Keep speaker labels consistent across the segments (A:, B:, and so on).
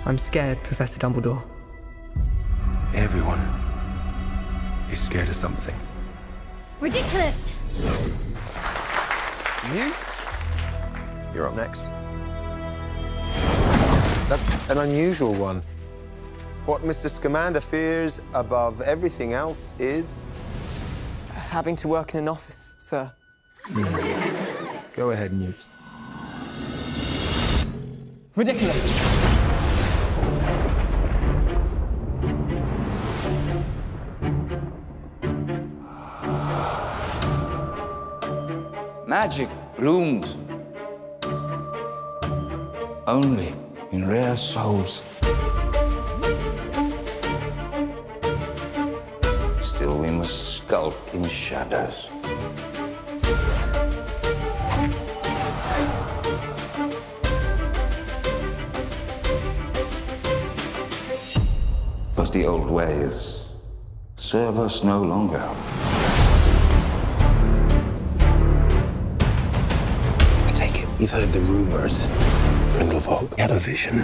A: I'm scared, Professor Dumbledore.
B: Everyone is scared of something.
C: Ridiculous!
D: Newt, you're up next. That's an unusual one. What Mr. Scamander fears above everything else is...
A: Having to work in an office, sir.
D: Go ahead, Newt.
A: Ridiculous!
E: Magic blooms only in rare souls. Still, we must skulk in shadows. But the old ways serve us no longer.
D: I take it you've heard the rumors. Grindelwal had a vision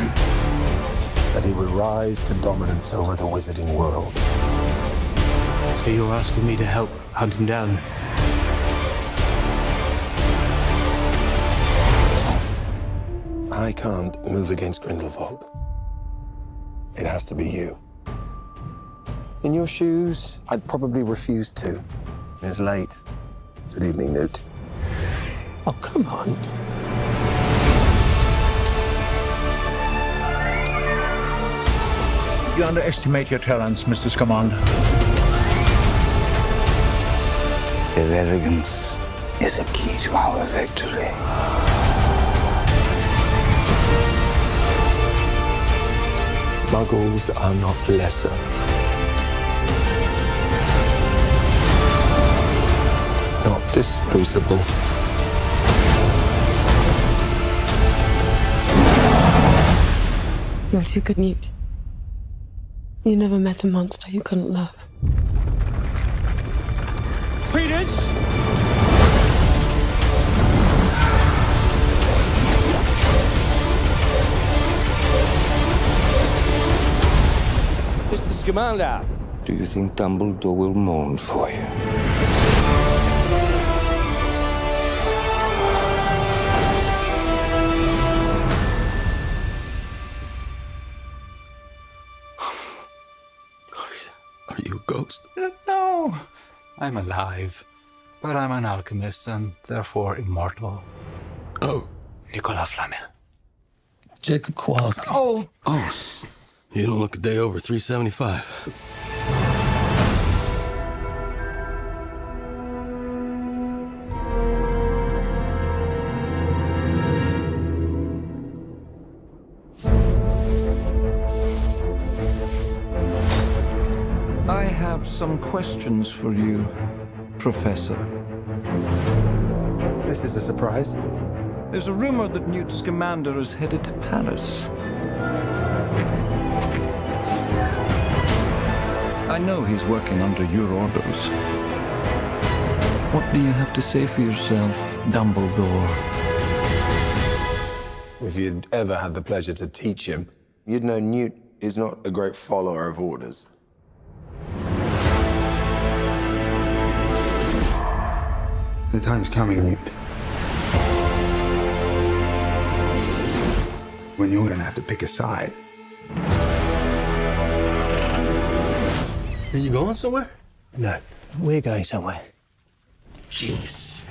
D: that he would rise to dominance over the wizarding world.
B: So you're asking me to help hunt him down?
D: I can't move against Grindelwald. It has to be you. In your shoes, I'd probably refuse to. It's late. Good evening, Newt. Oh, come on.
F: You underestimate your talents, Mr. Scamander.
E: Their arrogance is a key to our victory.
D: Muggles are not lesser. Not disposable.
G: You're too good, Newt. You never met a monster you couldn't love.
B: Credence!
H: Mr. Scamander.
E: Do you think Dumbledore will mourn for you?
B: Are you a ghost? No, I'm alive. But I'm an alchemist and therefore immortal. Oh, Nicola Flamel.
I: Jacob Kowalski.
B: Oh,
I: You don't look a day over 375.
J: I have some questions for you, Professor.
D: This is a surprise.
J: There's a rumor that Newt Scamander is headed to Paris. I know he's working under your orders. What do you have to say for yourself, Dumbledore?
D: If you'd ever had the pleasure to teach him, you'd know Newt is not a great follower of orders.
B: the time's coming, Newt, when you're gonna have to pick a side.
I: Are you going somewhere?
F: No, we're going somewhere. Jeez.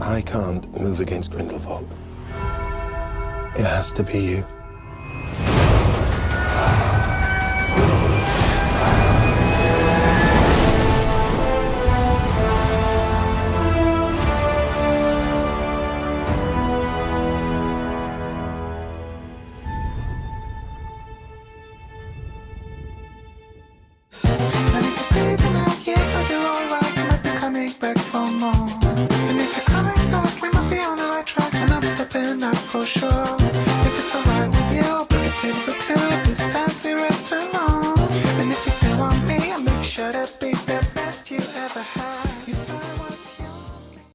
D: I can't move against Grindelwald. It has to be you.
H: Say